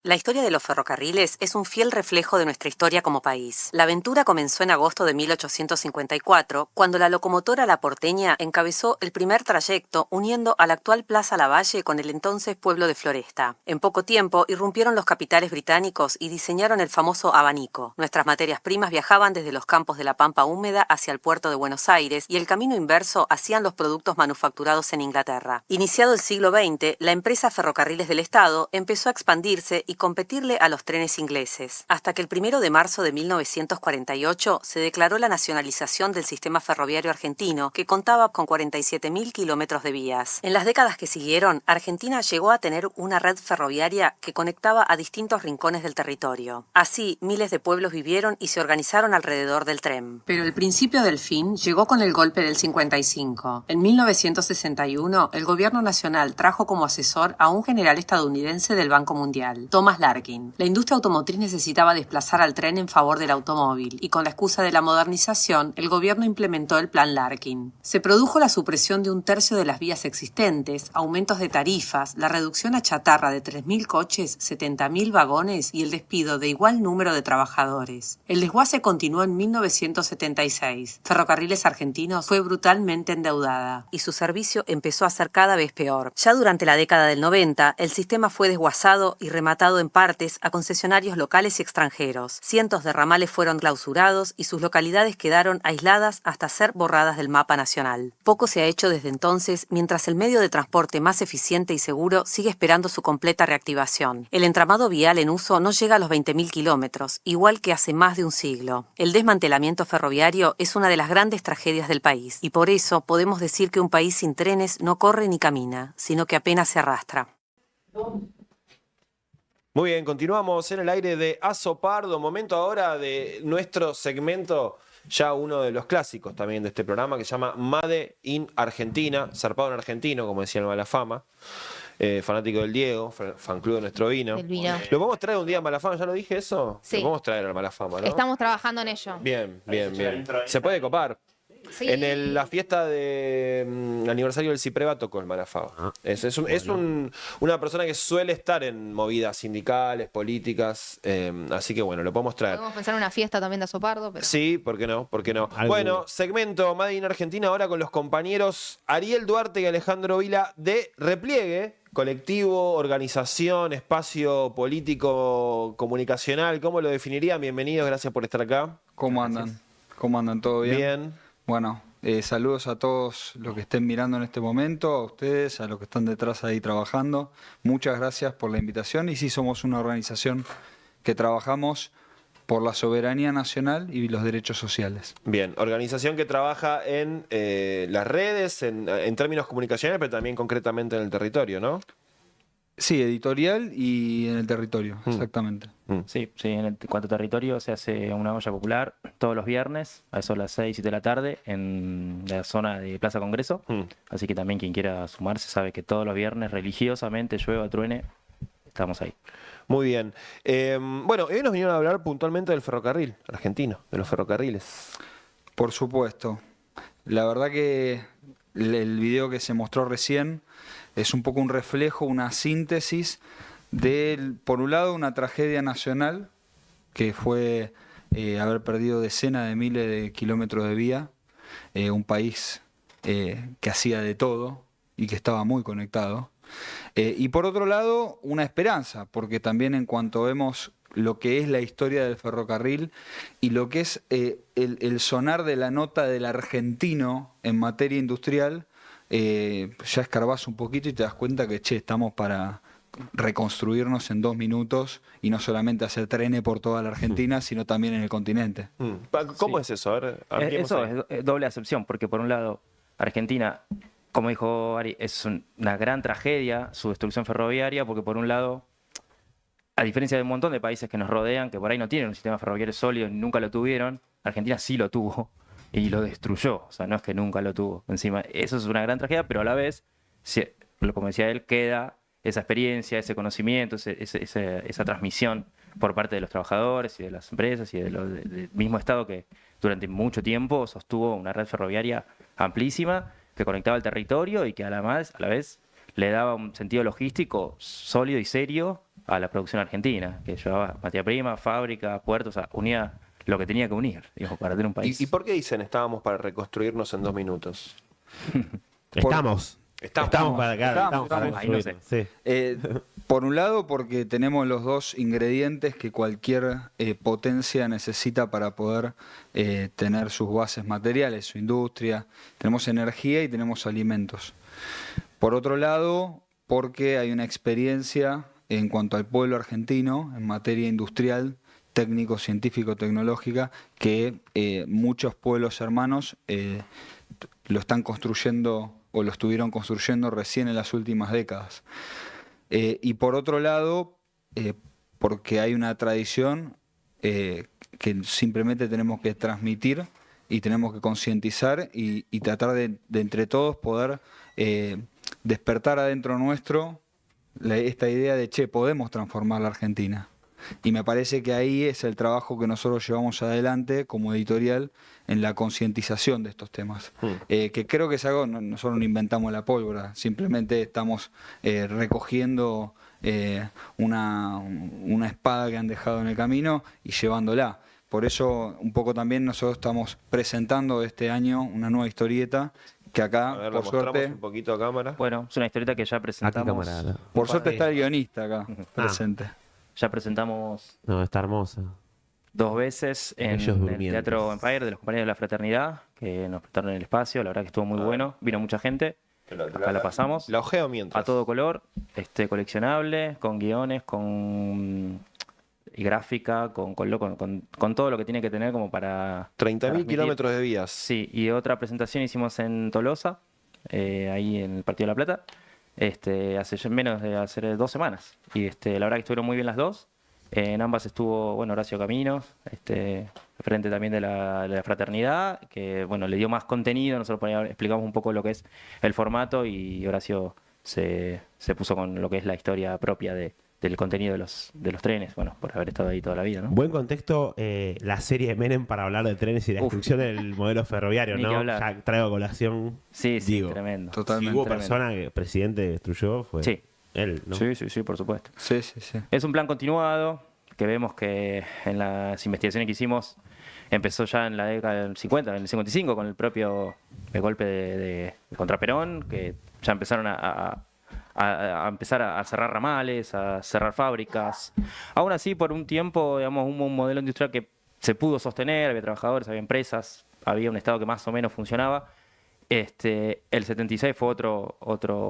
La historia de los ferrocarriles es un fiel reflejo de nuestra historia como país. La aventura comenzó en agosto de 1854, cuando la locomotora La Porteña encabezó el primer trayecto uniendo a la actual Plaza Lavalle con el entonces pueblo de Floresta. En poco tiempo irrumpieron los capitales británicos y diseñaron el famoso abanico. Nuestras materias primas viajaban desde los campos de la pampa húmeda hacia el puerto de Buenos Aires y el camino inverso hacían los productos manufacturados en Inglaterra. Iniciado el siglo XX, la empresa Ferrocarriles del Estado empezó a expandirse y competirle a los trenes ingleses, hasta que el 1 de marzo de 1948 se declaró la nacionalización del sistema ferroviario argentino, que contaba con 47.000 kilómetros de vías. En las décadas que siguieron, Argentina llegó a tener una red ferroviaria que conectaba a distintos rincones del territorio. Así, miles de pueblos vivieron y se organizaron alrededor del tren. Pero el principio del fin llegó con el golpe del 55. En 1961, el gobierno nacional trajo como asesor a un general estadounidense del Banco Mundial, Thomas Larkin. La industria automotriz necesitaba desplazar al tren en favor del automóvil y con la excusa de la modernización, el gobierno implementó el Plan Larkin. Se produjo la supresión de 1/3 de las vías existentes, aumentos de tarifas, la reducción a chatarra de 3.000 coches, 70.000 vagones y el despido de igual número de trabajadores. El desguace continuó en 1976. Ferrocarriles Argentinos fue brutalmente endeudada y su servicio empezó a ser cada vez peor. Ya durante la década del 90, el sistema fue desguazado y rematado en partes a concesionarios locales y extranjeros. Cientos de ramales fueron clausurados y sus localidades quedaron aisladas hasta ser borradas del mapa nacional. Poco se ha hecho desde entonces, mientras el medio de transporte más eficiente y seguro sigue esperando su completa reactivación. El entramado vial en uso no llega a los 20.000 kilómetros, igual que hace más de un siglo. El desmantelamiento ferroviario es una de las grandes tragedias del país, y por eso podemos decir que un país sin trenes no corre ni camina, sino que apenas se arrastra. Muy bien, continuamos en el aire de Azopardo, momento ahora de nuestro segmento, ya uno de los clásicos también de este programa, que se llama Made in Argentina, zarpado en argentino, como decía el Malafama, fanático del Diego, fan club de nuestro vino. Del vino. ¿Lo podemos traer un día a Malafama? ¿Ya lo dije eso? Sí. Lo podemos traer al Malafama, ¿no? Estamos trabajando en ello. Bien, bien, bien. Se puede copar. Sí. En la fiesta de aniversario del Cipreva tocó el Malafama. Es una persona que suele estar en movidas sindicales, políticas, así que bueno, lo podemos traer. Podemos pensar en una fiesta también de Azopardo, pero... Sí, ¿por qué no? ¿Por qué no? Bueno, segmento Made in Argentina ahora con los compañeros Ariel Duarte y Alejandro Vila de Repliegue, colectivo, organización, espacio político, comunicacional. ¿Cómo lo definirían? Bienvenidos, gracias por estar acá. ¿Cómo andan? ¿Cómo andan? ¿Todo bien? Bien. Bueno, saludos a todos los que estén mirando en este momento, a ustedes, a los que están detrás ahí trabajando. Muchas gracias por la invitación y sí somos una organización que trabajamos por la soberanía nacional y los derechos sociales. Bien, organización que trabaja en las redes, en términos comunicacionales, pero también concretamente en el territorio, ¿no? Sí, editorial y en el territorio, exactamente. Sí, en cuanto a territorio se hace una olla popular todos los viernes, a eso a las 6, 7 de la tarde, en la zona de Plaza Congreso. Así que también quien quiera sumarse sabe que todos los viernes, religiosamente, llueva, truene, estamos ahí. Muy bien. Bueno, hoy nos vinieron a hablar puntualmente del ferrocarril argentino, de los ferrocarriles. Por supuesto. La verdad que el video que se mostró recién es un poco un reflejo, una síntesis de, por un lado, una tragedia nacional, que fue haber perdido decenas de miles de kilómetros de vía, un país que hacía de todo y que estaba muy conectado. Y por otro lado, una esperanza, porque también en cuanto vemos lo que es la historia del ferrocarril y lo que es el sonar de la nota del argentino en materia industrial, ya escarbás un poquito y te das cuenta que, estamos para reconstruirnos en 2 minutos y no solamente hacer trenes por toda la Argentina, sino también en el continente. ¿Cómo es eso? A ver, Eso es doble acepción, porque por un lado, Argentina, como dijo Ari, es una gran tragedia su destrucción ferroviaria, porque por un lado, a diferencia de un montón de países que nos rodean, que por ahí no tienen un sistema ferroviario sólido, nunca lo tuvieron, Argentina sí lo tuvo y lo destruyó. O sea, no es que nunca lo tuvo. Encima, eso es una gran tragedia, pero a la vez, como decía él, queda esa experiencia, ese conocimiento, esa transmisión por parte de los trabajadores y de las empresas y del mismo Estado que durante mucho tiempo sostuvo una red ferroviaria amplísima que conectaba el territorio y que a la vez le daba un sentido logístico sólido y serio a la producción argentina, que llevaba materia prima, fábrica, puertos, o sea, unía lo que tenía que unir, digamos, para tener un país. ¿Y por qué dicen estábamos para reconstruirnos en 2 minutos? Estamos para Estamos. Ahí no sé. Sí. Por un lado, porque tenemos los dos ingredientes que cualquier potencia necesita para poder tener sus bases materiales, su industria. Tenemos energía y tenemos alimentos. Por otro lado, porque hay una experiencia en cuanto al pueblo argentino en materia industrial, técnico, científico, tecnológica, que muchos pueblos hermanos lo están construyendo o lo estuvieron construyendo recién en las últimas décadas. Y por otro lado, porque hay una tradición que simplemente tenemos que transmitir y tenemos que concientizar y tratar de entre todos poder despertar adentro nuestro esta idea de, che, podemos transformar la Argentina. Y me parece que ahí es el trabajo que nosotros llevamos adelante como editorial en la concientización de estos temas. Que creo que es algo, nosotros no inventamos la pólvora, simplemente estamos recogiendo una espada que han dejado en el camino y llevándola. Por eso un poco también nosotros estamos presentando este año una nueva historieta que acá, A ver, por lo mostramos suerte, un poquito a cámara. Bueno, es una historieta que ya Aquí presentamos. camarada. por suerte está el guionista acá presente. Ya presentamos No, está hermosa. 2 veces en Ellos el durmientes. Teatro Empire de los compañeros de la Fraternidad, que nos prestaron el espacio, la verdad que estuvo muy bueno, vino mucha gente, acá la pasamos, La ojeo mientras. a todo color, coleccionable, con guiones, y gráfica, con todo lo que tiene que tener como para 30.000 transmitir. kilómetros de vías. Sí, y otra presentación hicimos en Tolosa, ahí en el Partido de La Plata, hace ya menos de hacer 2 semanas. Y la verdad que estuvieron muy bien las dos. En ambas estuvo, bueno, Horacio Caminos, frente también de la Fraternidad, que, bueno, le dio más contenido. Nosotros explicamos un poco lo que es el formato y Horacio se puso con lo que es la historia propia del contenido de los trenes, bueno, por haber estado ahí toda la vida, ¿no? Buen contexto, la serie de Menem para hablar de trenes y la destrucción del modelo ferroviario, Ni que ¿no? hablar. Ya traigo a colación. Sí, digo, tremendo. Si Totalmente. hubo Tremendo. persona que el presidente destruyó, fue Sí. él, ¿no? Sí, por supuesto. Sí. Es un plan continuado que vemos que en las investigaciones que hicimos empezó ya en la década del 50, en el 55, con el propio golpe de contra Perón, que ya empezaron a empezar a cerrar ramales, a cerrar fábricas. Aún así, por un tiempo, digamos, hubo un modelo industrial que se pudo sostener, había trabajadores, había empresas, había un Estado que más o menos funcionaba. El 76 fue otro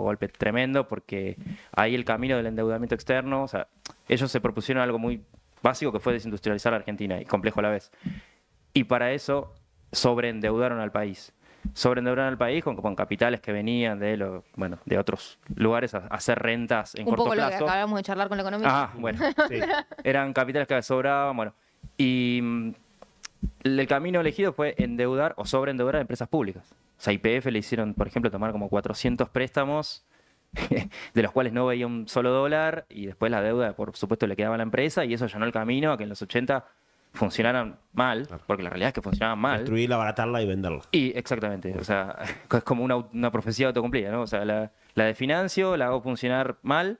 golpe tremendo, porque ahí el camino del endeudamiento externo, o sea, ellos se propusieron algo muy básico que fue desindustrializar la Argentina, y complejo a la vez. Y para eso sobreendeudaron al país. Sobreendeudaron al país con capitales que venían de otros lugares a hacer rentas en Un corto poco lo que plazo. acabamos de charlar con la economía. Ah, bueno. Sí. Eran capitales que sobraban, bueno. Y el camino elegido fue endeudar o sobreendeudar a empresas públicas. O sea, YPF le hicieron, por ejemplo, tomar como 400 préstamos, de los cuales no veía un solo dólar, y después la deuda, por supuesto, le quedaba a la empresa, y eso llanó el camino a que en los 80 funcionaran mal, porque la realidad es que funcionaban mal. Destruirla, abaratarla y venderla. Y exactamente, o sea, es como una profecía autocumplida, ¿no? O sea, la desfinancio, la hago funcionar mal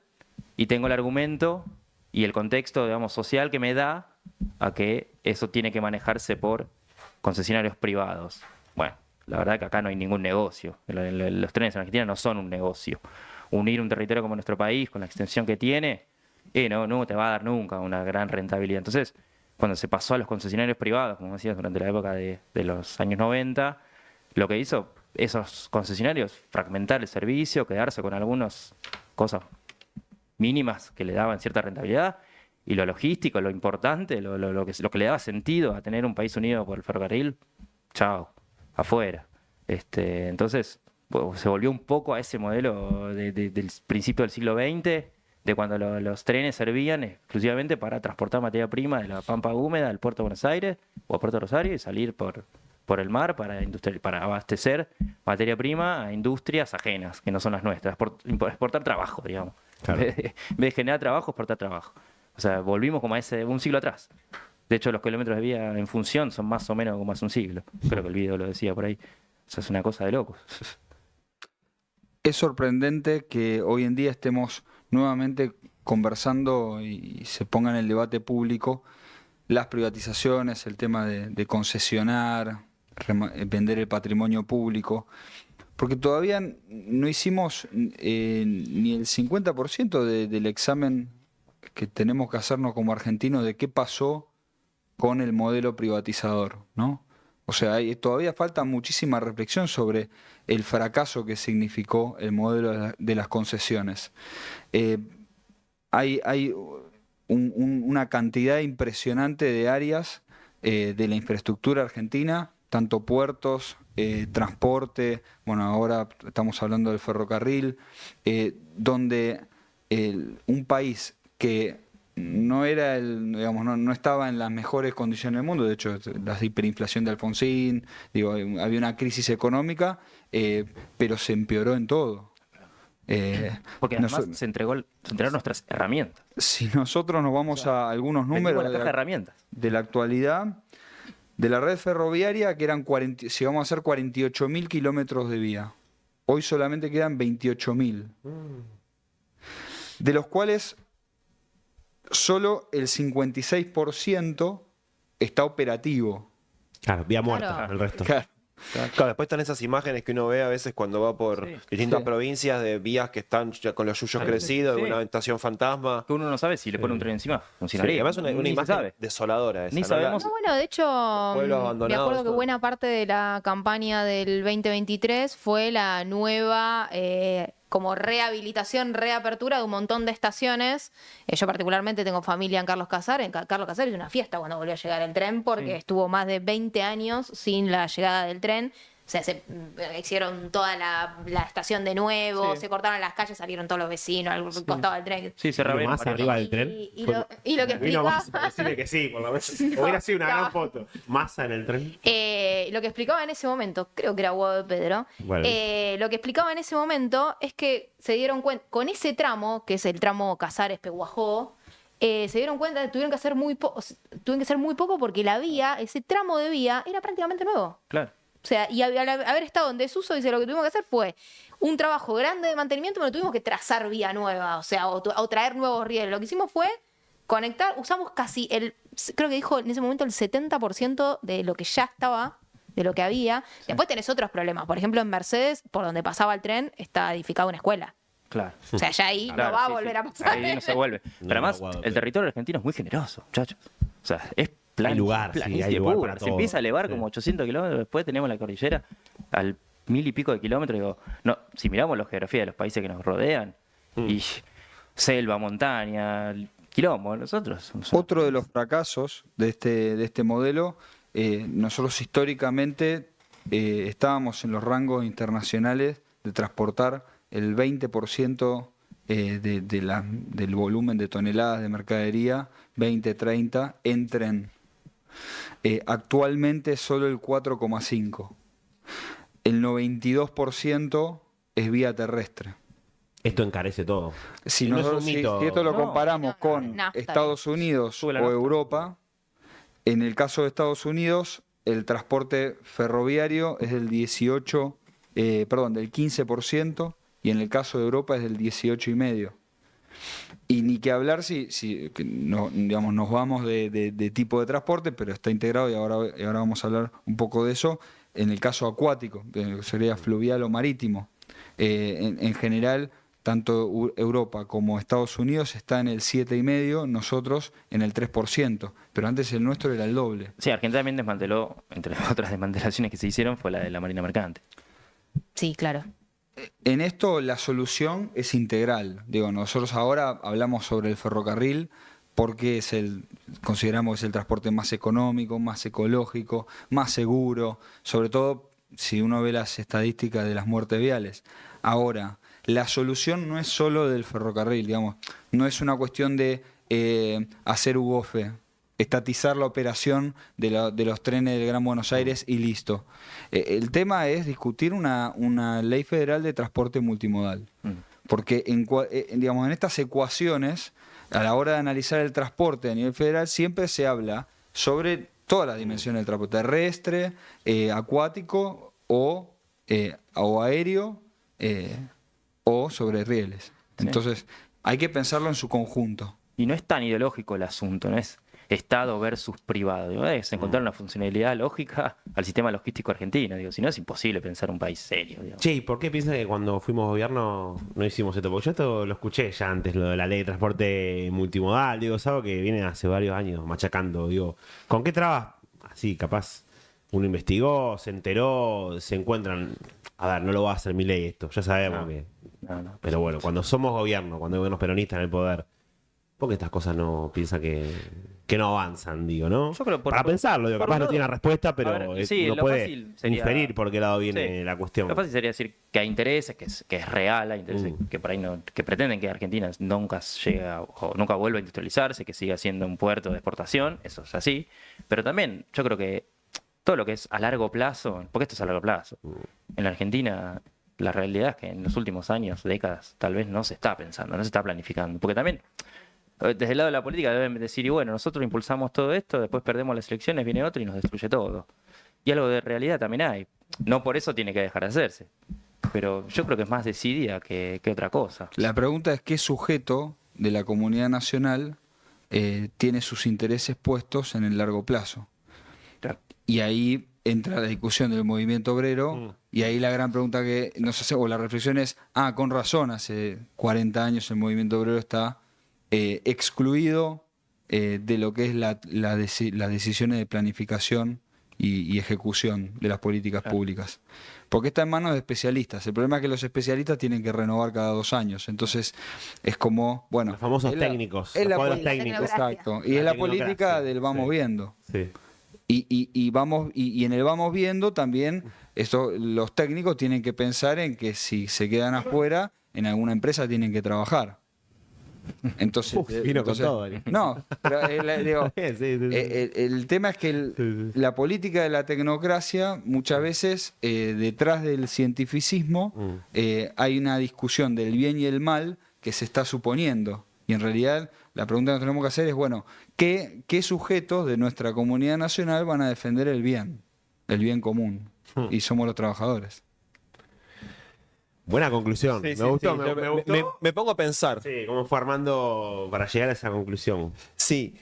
y tengo el argumento y el contexto, digamos, social que me da a que eso tiene que manejarse por concesionarios privados. Bueno, la verdad que acá no hay ningún negocio. Los trenes en Argentina no son un negocio. Unir un territorio como nuestro país, con la extensión que tiene, no te va a dar nunca una gran rentabilidad. Entonces, cuando se pasó a los concesionarios privados, como decías, durante la época de los años 90, lo que hizo esos concesionarios, fragmentar el servicio, quedarse con algunas cosas mínimas que le daban cierta rentabilidad, y lo logístico, lo importante, lo que le daba sentido a tener un país unido por el ferrocarril, chao, afuera. Entonces, se volvió un poco a ese modelo del principio del siglo XX, de cuando los trenes servían exclusivamente para transportar materia prima de la Pampa Húmeda al puerto de Buenos Aires o al puerto de Rosario y salir por el mar para abastecer materia prima a industrias ajenas, que no son las nuestras, exportar trabajo, digamos. Claro. En vez de generar trabajo, exportar trabajo. O sea, volvimos como a un siglo atrás. De hecho, los kilómetros de vía en función son más o menos como hace un siglo. Creo que el video lo decía por ahí. O sea, es una cosa de locos. Es sorprendente que hoy en día estemos nuevamente conversando y se ponga en el debate público las privatizaciones, el tema de concesionar, vender el patrimonio público, porque todavía no hicimos ni el 50% del examen que tenemos que hacernos como argentinos de qué pasó con el modelo privatizador, ¿no? O sea, todavía falta muchísima reflexión sobre el fracaso que significó el modelo de las concesiones. Hay una cantidad impresionante de áreas de la infraestructura argentina, tanto puertos, transporte, bueno, ahora estamos hablando del ferrocarril, donde un país que no era digamos, no estaba en las mejores condiciones del mundo. De hecho, la hiperinflación de Alfonsín, había una crisis económica, pero se empeoró en todo. Porque además se entregaron nuestras herramientas. Si nosotros nos vamos a algunos Vendimos números la caja de herramientas. de la actualidad, de la red ferroviaria, que eran si vamos a hacer 48.000 kilómetros de vía, hoy solamente quedan 28.000, de los cuales solo el 56% está operativo. Claro, vía muerta, Claro. el resto. Claro. Claro, después están esas imágenes que uno ve a veces cuando va por distintas Sí. provincias de vías que están ya con los yuyos crecidos, Sí. una estación fantasma. Que uno no sabe si le pone un tren encima. Sí, Funcionaría. además una Ni se imagen sabe. desoladora esa, Ni ¿no? sabemos. No, bueno, de hecho, pueblos me abandonados, acuerdo que todo. buena parte de la campaña del 2023 fue la nueva como rehabilitación, reapertura de un montón de estaciones. Yo particularmente tengo familia en Carlos Casares. En Carlos Casares es una fiesta cuando volvió a llegar el tren porque estuvo más de 20 años sin la llegada del tren. O sea, se hicieron toda la estación de nuevo, Sí. se cortaron las calles, salieron todos los vecinos al costado del tren. Sí, se Vino reabrieron más varios. arriba del tren. Y Fue- lo que Vino explicaba... Massa, decime que sí, por lo menos. Hubiera sido una gran foto. Massa en el tren. Lo que explicaba en ese momento, creo que era Guado de Pedro, Bueno. lo que explicaba en ese momento es que se dieron cuenta, con ese tramo, que es el tramo Casares-Peguajó, se dieron cuenta que tuvieron que hacer muy poco porque la vía, ese tramo de vía, era prácticamente nuevo. Claro. O sea, y al haber estado en desuso, dice, lo que tuvimos que hacer fue un trabajo grande de mantenimiento, pero tuvimos que trazar vía nueva, o sea, o traer nuevos rieles. Lo que hicimos fue conectar, usamos casi creo que dijo en ese momento el 70% de lo que ya estaba, de lo que había. Después tenés otros problemas. Por ejemplo, en Mercedes, por donde pasaba el tren, está edificada una escuela. Claro. O sea, ya ahí Claro, no va a sí, volver sí. a pasar. Ahí no se vuelve. No, Pero además, Guado, el pero- territorio argentino es muy generoso, muchachos. O sea, es Hay lugar, sí, planicie hay lugar pura. para Se todo. empieza a elevar Sí. como 800 kilómetros, después tenemos la cordillera al 1000 y pico de kilómetros. Digo, no, si miramos la geografía de los países que nos rodean, y selva, montaña, quilombo, nosotros. Otro de los fracasos de este modelo, nosotros históricamente estábamos en los rangos internacionales de transportar el 20% del volumen de toneladas de mercadería, 20-30, en tren. Actualmente solo el 4,5%. El 92% es vía terrestre. Esto encarece todo. Si, Y no es nosotros, un si mito. esto lo No, comparamos no, con nafta, Estados Unidos Sube la o nafta. Europa, en el caso de Estados Unidos, el transporte ferroviario es del 15%, y en el caso de Europa es del 18,5%. Y ni que hablar si que no, digamos, nos vamos de tipo de transporte, pero está integrado, y ahora vamos a hablar un poco de eso, en el caso acuático, que sería fluvial o marítimo. En general, tanto Europa como Estados Unidos está en el 7,5%, nosotros en el 3%, pero antes el nuestro era el doble. Sí, Argentina también desmanteló, entre otras desmantelaciones que se hicieron, fue la de la Marina Mercante. Sí, claro. En esto la solución es integral. Digo, nosotros ahora hablamos sobre el ferrocarril porque consideramos que es el transporte más económico, más ecológico, más seguro, sobre todo si uno ve las estadísticas de las muertes viales. Ahora, la solución no es solo del ferrocarril, digamos, no es una cuestión de hacer UGOFE, estatizar la operación de los trenes del Gran Buenos Aires y listo. El tema es discutir una ley federal de transporte multimodal. Porque digamos, en estas ecuaciones, a la hora de analizar el transporte a nivel federal, siempre se habla sobre todas las dimensiones del transporte: terrestre, acuático o aéreo, o sobre rieles. Sí. Entonces, hay que pensarlo en su conjunto. Y no es tan ideológico el asunto, no es Estado versus privado. Digo, es encontrar una funcionalidad lógica al sistema logístico argentino. Digo, si no es imposible pensar un país serio. Digo. Che, ¿y por qué piensan que cuando fuimos gobierno no hicimos esto? Porque yo esto lo escuché ya antes, lo de la ley de transporte multimodal, digo, es algo que viene hace varios años machacando, digo, ¿con qué trabas? Así, capaz, uno investigó, se enteró, se encuentran, a ver, no lo va a hacer mi ley esto, ya sabemos No, que... no. Pero bueno, cuando somos gobierno, cuando hay gobiernos peronistas en el poder, ¿por qué estas cosas no piensan que no avanzan, digo, ¿no? Yo creo Para pensarlo, digo, por capaz un no lado- tiene la respuesta, pero a ver, sí, uno lo puede fácil sería- inferir por qué lado viene Sí. la cuestión. Lo fácil sería decir que hay intereses, que es real, hay intereses que por ahí no, que pretenden que Argentina nunca llega o nunca vuelva a industrializarse, que siga siendo un puerto de exportación, eso es así. Pero también yo creo que todo lo que es a largo plazo, porque esto es a largo plazo, en la Argentina la realidad es que en los últimos años, décadas, tal vez no se está pensando, no se está planificando. Porque también desde el lado de la política deben decir, y bueno, nosotros impulsamos todo esto, después perdemos las elecciones, viene otro y nos destruye todo. Y algo de realidad también hay. No por eso tiene que dejar de hacerse. Pero yo creo que es más decidida que otra cosa. La pregunta es qué sujeto de la comunidad nacional tiene sus intereses puestos en el largo plazo. Claro. Y ahí entra la discusión del movimiento obrero, y ahí la gran pregunta que nos hace, o la reflexión es, con razón, hace 40 años el movimiento obrero está excluido de lo que es las decisiones de planificación y ejecución de las políticas públicas. Porque está en manos de especialistas. El problema es que los especialistas tienen que renovar cada 2 años. Entonces es como, bueno... Los famosos es la- técnicos, es los la cuadros poli- técnicos. Exacto. Y La es la tecnocracia, política del vamos sí. viendo. Sí. Y en el vamos viendo también los técnicos tienen que pensar en que si se quedan afuera, en alguna empresa tienen que trabajar. Entonces, Vino con todo, Ari. no, pero digo, Sí, sí, sí. el tema es que Sí. la política de la tecnocracia muchas veces detrás del cientificismo hay una discusión del bien y el mal que se está suponiendo. Y en realidad la pregunta que nos tenemos que hacer es, bueno, ¿qué sujetos de nuestra comunidad nacional van a defender el bien común? Y somos los trabajadores. Buena conclusión. Sí, me sí, gustó, sí. me gustó. Me pongo a pensar. Sí, cómo fue Armando para llegar a esa conclusión. Sí,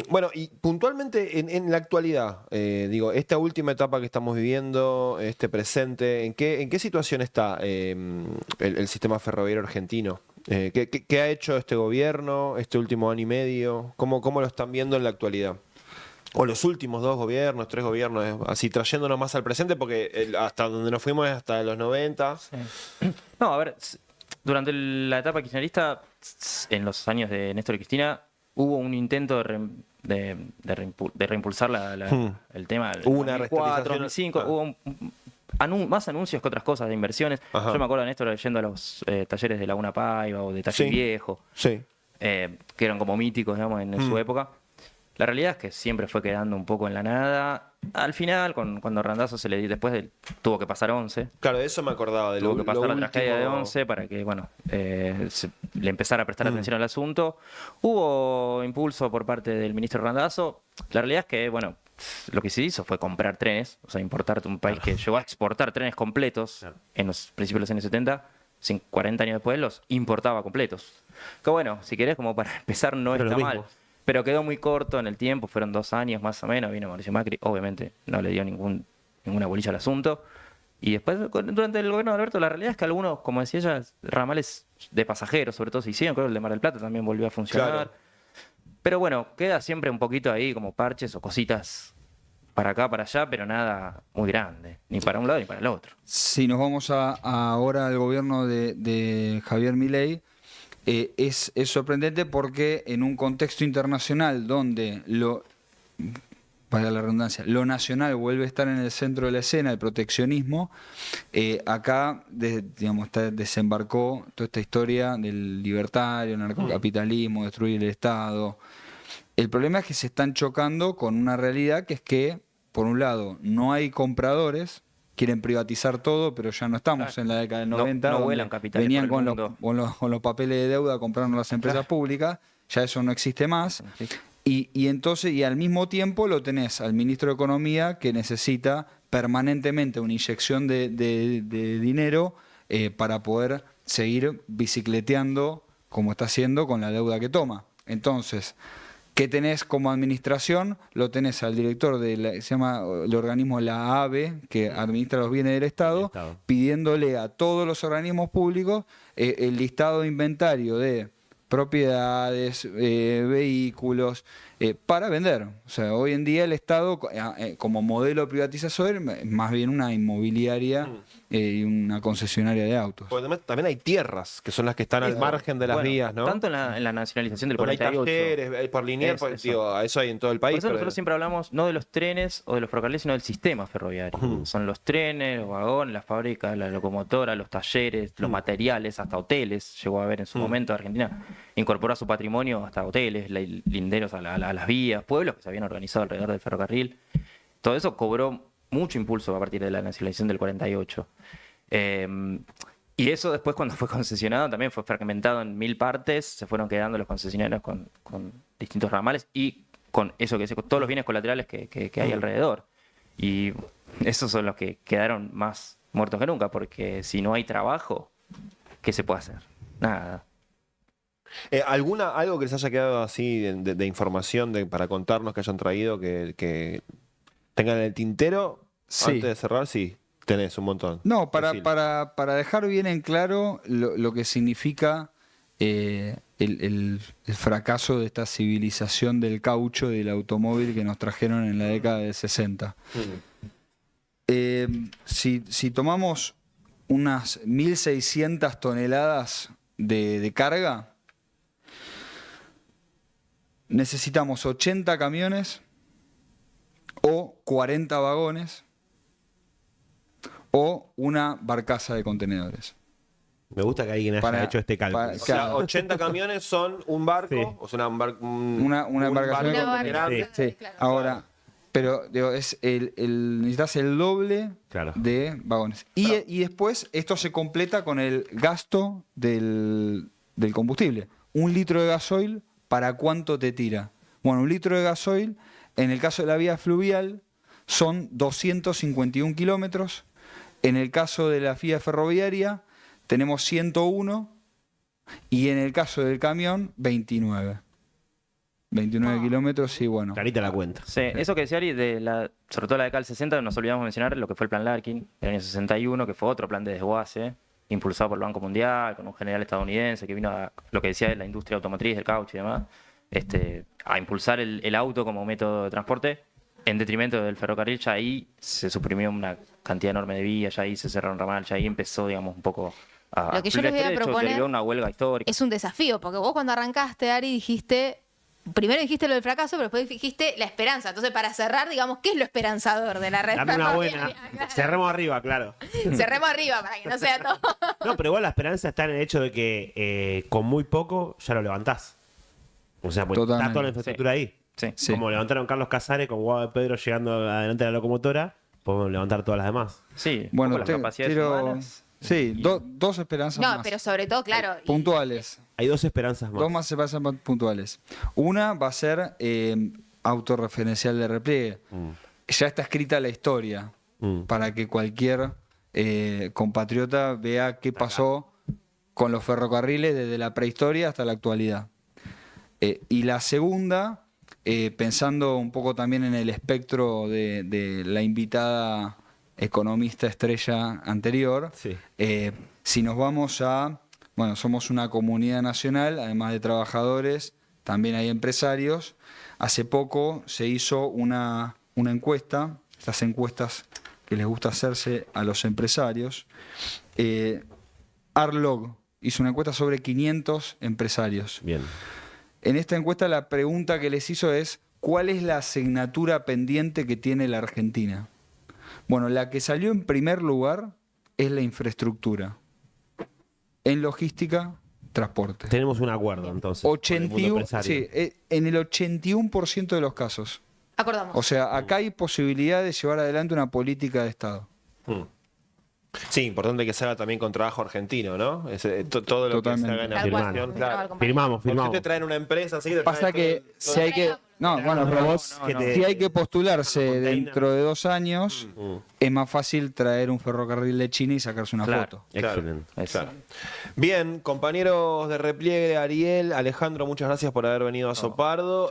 bueno, y puntualmente en la actualidad, digo, esta última etapa que estamos viviendo, este presente, ¿en qué situación está el sistema ferroviario argentino? ¿Qué ha hecho este gobierno este último año y medio? ¿Cómo lo están viendo en la actualidad? O los últimos 2 gobiernos, 3 gobiernos, así trayéndonos más al presente, porque hasta donde nos fuimos es hasta los 90. No, a ver, durante la etapa kirchnerista, en los años de Néstor y Cristina, hubo un intento de reimpulsar el tema del Hubo una 2004, reestatización. 2005, hubo más anuncios que otras cosas de inversiones. Ajá. Yo me acuerdo de Néstor yendo a los talleres de Laguna Paiva o de Taller Sí. Viejo, Sí. que eran como míticos, digamos, en su época. La realidad es que siempre fue quedando un poco en la nada. Al final, cuando Randazzo tuvo que pasar 11. Claro, de eso me acordaba. Tuvo que pasar la tragedia de último. 11 para que, bueno, le empezara a prestar atención al asunto. Hubo impulso por parte del ministro Randazzo. La realidad es que, bueno, lo que se hizo fue comprar trenes, o sea, importar un país que llegó a exportar trenes completos en los principios de los años 70, 40 años después los importaba completos. Que bueno, si querés, como para empezar, no Pero está lo mal. mismo. Pero quedó muy corto en el tiempo, fueron 2 años más o menos, vino Mauricio Macri, obviamente no le dio ninguna bolilla al asunto. Y después, durante el gobierno de Alberto, la realidad es que algunos, como decía ella, ramales de pasajeros, sobre todo se hicieron, creo que el de Mar del Plata también volvió a funcionar. Claro. Pero bueno, queda siempre un poquito ahí como parches o cositas para acá, para allá, pero nada muy grande, ni para un lado ni para el otro. Si nos vamos ahora al gobierno de Javier Milei, es sorprendente porque en un contexto internacional donde para la redundancia, lo nacional vuelve a estar en el centro de la escena, el proteccionismo, acá desembarcó toda esta historia del libertario, narcocapitalismo, destruir el Estado. El problema es que se están chocando con una realidad que es que, por un lado, no hay compradores, quieren privatizar todo, pero ya no estamos en la década del No- 90, no donde vuelan capitales venían por el con mundo. con los papeles de deuda comprando las empresas públicas, ya eso no existe más. Sí. Y entonces, y al mismo tiempo lo tenés al ministro de Economía que necesita permanentemente una inyección de dinero para poder seguir bicicleteando como está haciendo con la deuda que toma. Entonces, ¿qué tenés como administración? Lo tenés al director se llama el organismo la AVE, que administra los bienes del Estado, pidiéndole a todos los organismos públicos el listado de inventario de propiedades, vehículos, para vender. O sea, hoy en día el Estado, como modelo privatizador, es más bien una inmobiliaria y una concesionaria de autos. Porque también hay tierras, que son las que están al margen de las Bueno, vías, ¿no? Tanto en la nacionalización del Donde hay 48. talleres, hay por lineal, digo, eso hay en todo el Por país. eso pero- nosotros siempre hablamos no de los trenes o de los ferrocarriles, sino del sistema ferroviario. Son los trenes, los vagones, las fábricas, la locomotora, los talleres, los materiales, hasta hoteles. Llegó a haber en su momento Argentina, incorporó a su patrimonio hasta hoteles, linderos a las vías, pueblos que se habían organizado alrededor del ferrocarril. Todo eso cobró mucho impulso a partir de la nacionalización del 48. Y eso después, cuando fue concesionado, también fue fragmentado en 1000 partes, se fueron quedando los concesionarios con distintos ramales y con eso que con todos los bienes colaterales que hay alrededor. Y esos son los que quedaron más muertos que nunca, porque si no hay trabajo, ¿qué se puede hacer? Nada. ¿Algo que les haya quedado así de información para contarnos que hayan traído que tengan en el tintero Sí. antes de cerrar? Sí, tenés un montón. No, Decilo. para dejar bien en claro lo que significa el fracaso de esta civilización del caucho y del automóvil que nos trajeron en la década del 60. Si tomamos unas 1.600 toneladas de carga, necesitamos 80 camiones o 40 vagones o una barcaza de contenedores. Me gusta que alguien haya hecho este cálculo. para- O sea, claro. 80 camiones son un barco, Sí. o sea, Una embarcación Una grande. barca, Sí. claro. Ahora, pero digo, necesitas el doble Claro. de vagones. Y después esto se completa con el gasto del combustible. 1 litro de gasoil, ¿para cuánto te tira? Bueno, 1 litro de gasoil, en el caso de la vía fluvial, son 251 kilómetros. En el caso de la vía ferroviaria, tenemos 101. Y en el caso del camión, 29. 29 kilómetros, y bueno. Clarita la cuenta. Sí, eso que decía Ari, sobre todo la década del 60, nos olvidamos mencionar lo que fue el plan Larkin, del año 61, que fue otro plan de desguace, impulsado por el Banco Mundial, con un general estadounidense que vino a lo que decía de la industria automotriz, del caucho y demás, a impulsar el auto como método de transporte en detrimento del ferrocarril. Ya ahí se suprimió una cantidad enorme de vías, ya ahí se cerraron ramal, ya ahí empezó, digamos, un poco a... Lo que yo les voy a de hecho, proponer derivó una huelga histórica. Es un desafío, porque vos cuando arrancaste, Ari, primero dijiste lo del fracaso, pero después dijiste la esperanza. Entonces, para cerrar, digamos, ¿qué es lo esperanzador de la red Dame una buena. ferroviaria? Cerremos arriba, claro. Cerremos arriba para que no sea todo. No, pero igual la esperanza está en el hecho de que con muy poco ya lo levantás. O sea, pues está Totalmente. toda la infraestructura ahí. Sí. Sí. Como levantaron Carlos Casares con Guado de Pedro llegando adelante de la locomotora, podemos levantar todas las demás. Sí, un Bueno, poco las capacidades humanas. Sí, dos esperanzas No, más. pero sobre todo, claro. Puntuales. Hay dos esperanzas más. Dos más esperanzas más puntuales. Una va a ser autorreferencial de repliegue. Ya está escrita la historia para que cualquier compatriota vea qué pasó con los ferrocarriles desde la prehistoria hasta la actualidad. Y la segunda, pensando un poco también en el espectro de la invitada economista estrella anterior, Sí. si nos vamos bueno, somos una comunidad nacional, además de trabajadores, también hay empresarios. Hace poco se hizo una encuesta, estas encuestas que les gusta hacerse a los empresarios. Arlog hizo una encuesta sobre 500 empresarios. Bien. En esta encuesta la pregunta que les hizo es, ¿cuál es la asignatura pendiente que tiene la Argentina? Bueno, la que salió en primer lugar es la infraestructura. En logística, transporte. Tenemos un acuerdo entonces. con el mundo 81, empresario. sí, en el 81% de los casos. Acordamos. O sea, acá hay posibilidad de llevar adelante una política de Estado. Sí, importante que se haga también con trabajo argentino, ¿no? Todo lo Totalmente. que se haga en Tal cual. afirmación, Tal cual, claro. compañero. Firmamos, Porque firmamos. te traen una empresa, así que te Pasa traen que todo- si hay que... No, bueno, los robots no, que no. te... si hay que postularse Una container. dentro de 2 años, es más fácil traer un ferrocarril de China y sacarse una Claro. foto. Claro. Excelente. Eso. Claro. Bien, compañeros de repliegue, Ariel, Alejandro, muchas gracias por haber venido a Sopardo.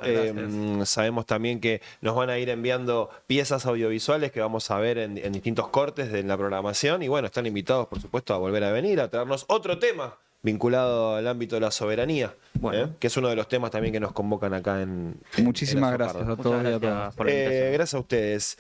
Sabemos también que nos van a ir enviando piezas audiovisuales que vamos a ver en distintos cortes de la programación. Y bueno, están invitados, por supuesto, a volver a venir, a traernos otro tema vinculado al ámbito de la soberanía, Bueno. que es uno de los temas también que nos convocan acá en Muchísimas Asopardo. gracias a Muchas todos y a gracias todas. por la invitación. Gracias a ustedes.